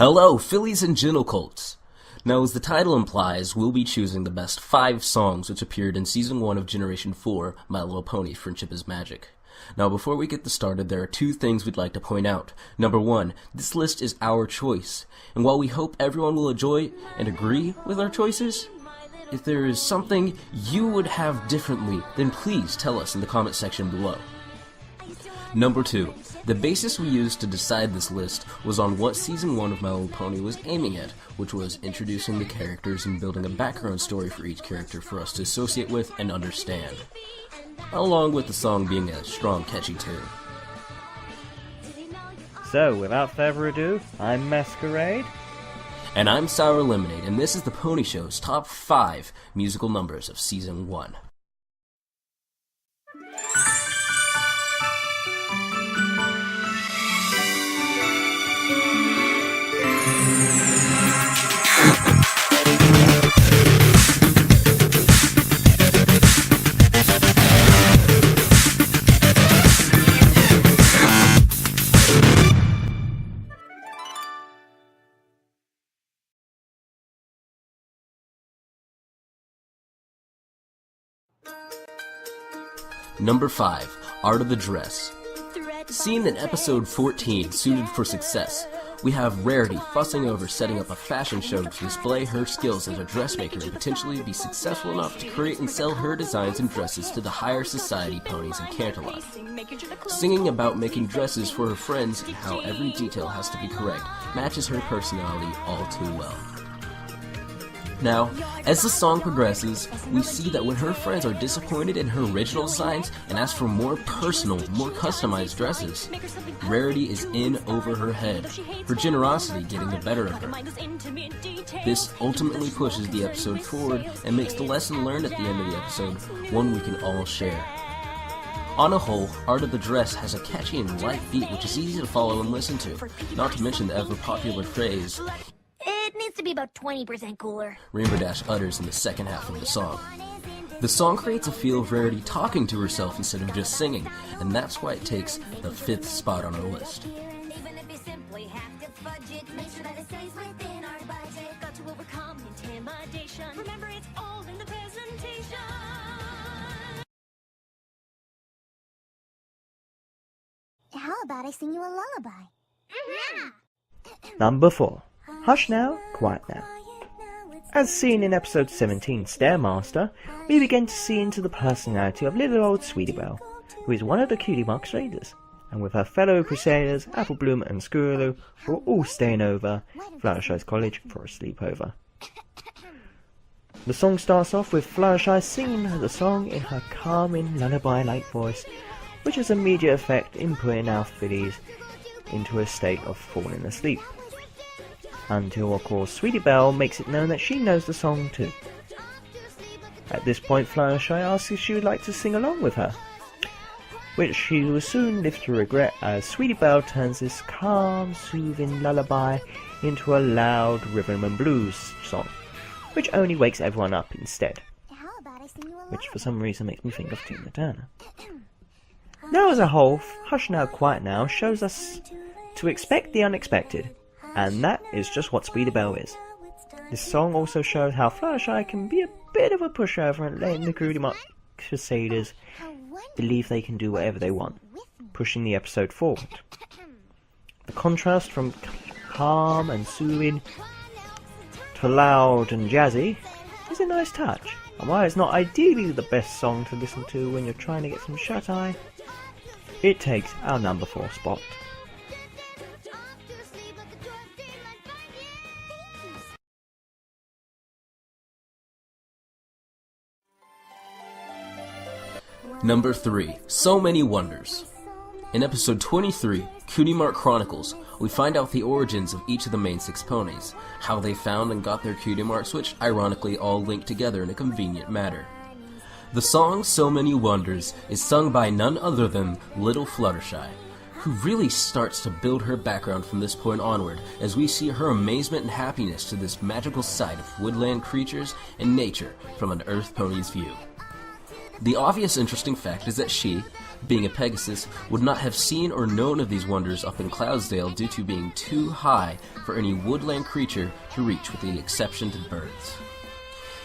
Hello, fillies and gentlecolts! Now, as the title implies, we'll be choosing the best 5 songs which appeared in Season 1 of Generation 4, My Little Pony: Friendship is Magic. Now, before we get this started, there are 2 things we'd like to point out. Number 1, this list is our choice, and while we hope everyone will enjoy and agree with our choices, if there is something you would have differently, then please tell us in the comment section below. Number 2, the basis we used to decide this list was on what Season 1 of My Little Pony was aiming at, which was introducing the characters and building a background story for each character for us to associate with and understand, along with the song being a strong, catchy tune. So, without further ado, I'm Masquerade. And I'm Sour Lemonade, and this is the Pony Show's top 5 musical numbers of Season 1. Number 5, Art of the Dress. Seen in episode 14, Suited for Success, we have Rarity fussing over setting up a fashion show to display her skills as a dressmaker and potentially be successful enough to create and sell her designs and dresses to the higher society ponies in Canterlot. Singing about making dresses for her friends and how every detail has to be correct matches her personality all too well. Now, as the song progresses, we see that when her friends are disappointed in her original designs and ask for more personal, more customized dresses, Rarity is in over her head, her generosity getting the better of her. This ultimately pushes the episode forward and makes the lesson learned at the end of the episode one we can all share. On a whole, Art of the Dress has a catchy and light beat which is easy to follow and listen to, not to mention the ever-popular phrase, "It needs to be about 20% cooler," Rainbow Dash utters in the second half of the song. The song creates a feel of Rarity talking to herself instead of just singing, and that's why it takes the 5th spot on our list. even if you simply have to budget. Make sure that it stays within our budget. Got to overcome intimidation. Remember, it's all in the presentation. How about I sing you a lullaby? Number 4, Hush Now, Quiet Now. As seen in episode 17, Stairmaster, we begin to see into the personality of little old Sweetie Belle, who is one of the Cutie Mark Crusaders, and with her fellow Crusaders, Applebloom and Squirreloo, who are all staying over Fluttershy's college for a sleepover. The song starts off with Fluttershy singing the song in her calming lullaby-like voice, which has immediate effect in putting our fillies into a state of falling asleep. Until, of course, Sweetie Belle makes it known that she knows the song too. At this point, Fluttershy asks if she would like to sing along with her, which she will soon live to regret as Sweetie Belle turns this calm, soothing lullaby into a loud rhythm and blues song, which only wakes everyone up instead, How about I sing you a which for some reason makes me think of Tina Turner. Now as a whole, Hush Now Quiet Now shows us to expect the unexpected, and that is just what Sweetie Belle is. This song also shows how Fluttershy can be a bit of a pushover and letting the Cutie Mark Crusaders believe they can do whatever they want, pushing the episode forward. The contrast from calm and soothing to loud and jazzy is a nice touch, and while it's not ideally the best song to listen to when you're trying to get some shut-eye, it takes our number 4 spot. Number 3, So Many Wonders. In episode 23, Cutie Mark Chronicles, we find out the origins of each of the main 6 ponies, how they found and got their cutie marks, which ironically all link together in a convenient manner. The song So Many Wonders is sung by none other than Little Fluttershy, who really starts to build her background from this point onward as we see her amazement and happiness to this magical sight of woodland creatures and nature from an Earth pony's view. The obvious interesting fact is that she, being a Pegasus, would not have seen or known of these wonders up in Cloudsdale due to being too high for any woodland creature to reach with the exception to birds.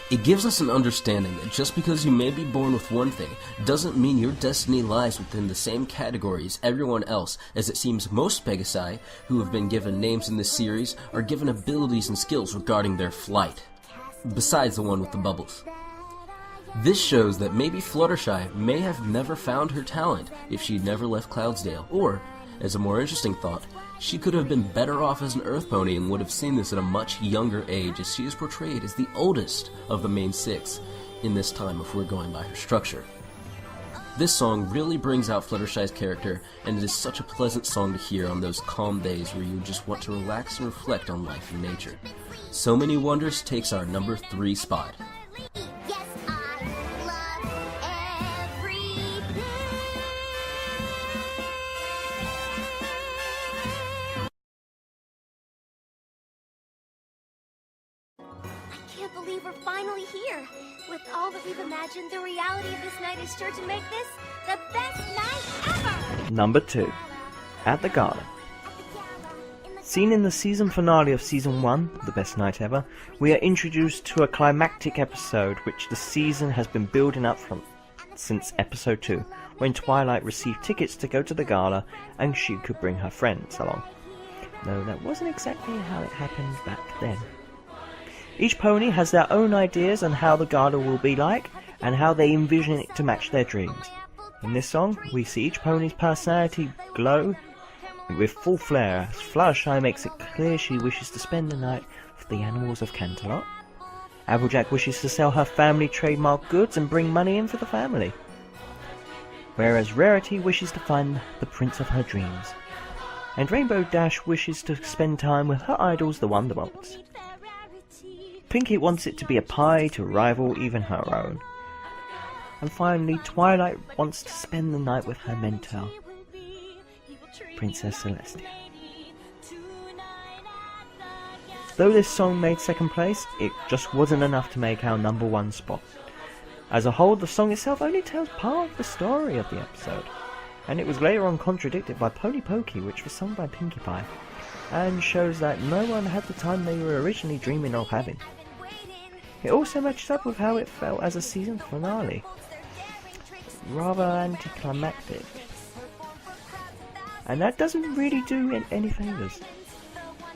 It gives us an understanding that just because you may be born with one thing doesn't mean your destiny lies within the same category as everyone else, as it seems most Pegasi who have been given names in this series are given abilities and skills regarding their flight, besides the one with the bubbles. This shows that maybe Fluttershy may have never found her talent if she'd never left Cloudsdale, or, as a more interesting thought, she could have been better off as an Earth Pony and would have seen this at a much younger age, as she is portrayed as the oldest of the main six in this time if we're going by her structure. This song really brings out Fluttershy's character, and it is such a pleasant song to hear on those calm days where you just want to relax and reflect on life and nature. So Many Wonders takes our number 3 spot. Yes, I love everything. I can't believe we're finally here. With all that we've imagined, the reality of this night is sure to make this the best night ever! Number 2. At the Gala. Seen in the season finale of Season 1, The Best Night Ever, we are introduced to a climactic episode which the season has been building up from since Episode 2, when Twilight received tickets to go to the gala and she could bring her friends along. No, that wasn't exactly how it happened back then. Each pony has their own ideas on how the gala will be like, and how they envision it to match their dreams. In this song, we see each pony's personality glow with full flair, as Fluttershy makes it clear she wishes to spend the night with the animals of Canterlot. Applejack wishes to sell her family trademark goods and bring money in for the family. Whereas Rarity wishes to find the prince of her dreams. And Rainbow Dash wishes to spend time with her idols, the Wonderbolts. Pinkie wants it to be a pie to rival even her own. And finally, Twilight wants to spend the night with her mentor, Princess Celestia. Though this song made second place, it just wasn't enough to make our number 1 spot. As a whole, the song itself only tells part of the story of the episode, and it was later on contradicted by Pony Pokey, which was sung by Pinkie Pie, and shows that no one had the time they were originally dreaming of having. It also matched up with how it felt as a season finale. Rather anticlimactic. And that doesn't really do it any favours.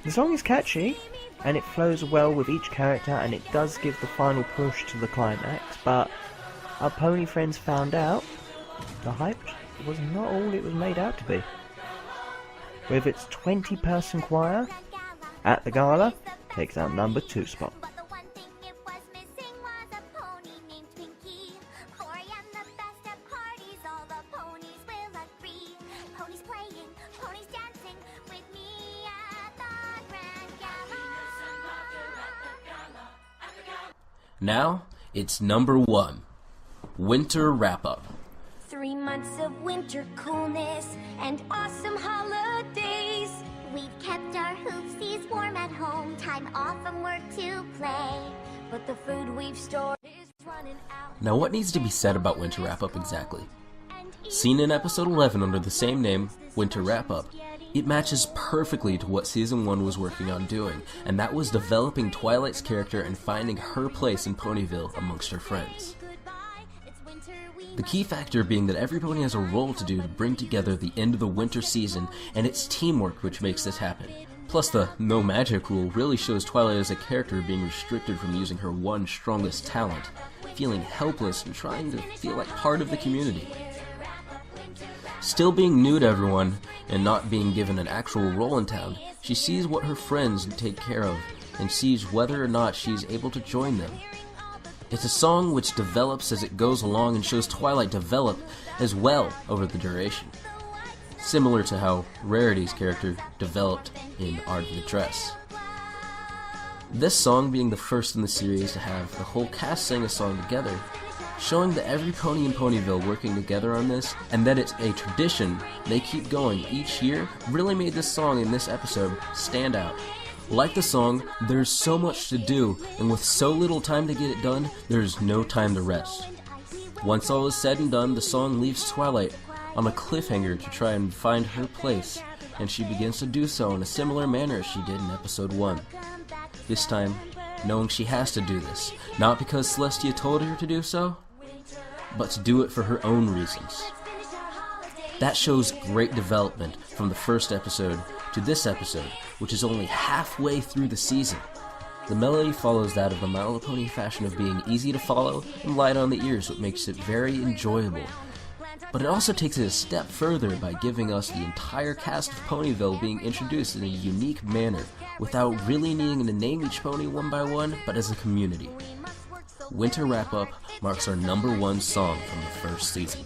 The song is catchy, and it flows well with each character, and it does give the final push to the climax, but our pony friends found out the hype was not all it was made out to be. With its 20-person choir, At the Gala takes our number 2 spot. But the one thing it was missing was a pony named Pinkie. For I am the best at parties, all the ponies will agree. Ponies playing, ponies dancing with me at the Grand Gala. Now, it's number 1. Winter Wrap-Up. 3 months of winter coolness and awesome holidays. We've kept our hoopsies warm at home, time off from work to play. But the food we've stored is running out. Now what needs to be said about Winter Wrap-Up exactly? Seen in episode 11 under the same name, Winter Wrap-Up, it matches perfectly to what Season 1 was working on doing, and that was developing Twilight's character and finding her place in Ponyville amongst her friends. The key factor being that every pony has a role to do to bring together the end of the winter season, and it's teamwork which makes this happen. Plus the no magic rule really shows Twilight as a character being restricted from using her one strongest talent, feeling helpless and trying to feel like part of the community. Still being new to everyone, and not being given an actual role in town, she sees what her friends take care of, and sees whether or not she's able to join them. It's a song which develops as it goes along and shows Twilight develop as well over the duration. Similar to how Rarity's character developed in Art of the Dress. This song being the first in the series to have the whole cast sing a song together, showing that every pony in Ponyville working together on this, and that it's a tradition they keep going each year, really made this song in this episode stand out. Like the song, there's so much to do, and with so little time to get it done, there's no time to rest. Once all is said and done, the song leaves Twilight on a cliffhanger to try and find her place, and she begins to do so in a similar manner as she did in episode 1. This time, knowing she has to do this, not because Celestia told her to do so, but to do it for her own reasons. That shows great development from the first episode to this episode, which is only halfway through the season. The melody follows that of the My Little Pony fashion of being easy to follow and light on the ears, what makes it very enjoyable. But it also takes it a step further by giving us the entire cast of Ponyville being introduced in a unique manner, without really needing to name each pony one by one, but as a community. Winter Wrap Up marks our #1 song from the first season.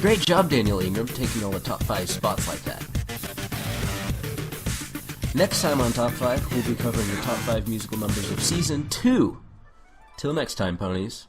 Great job, Daniel Ingram, taking all the top 5 spots like that. Next time on Top 5, we'll be covering the top 5 musical numbers of Season 2. Till next time, ponies.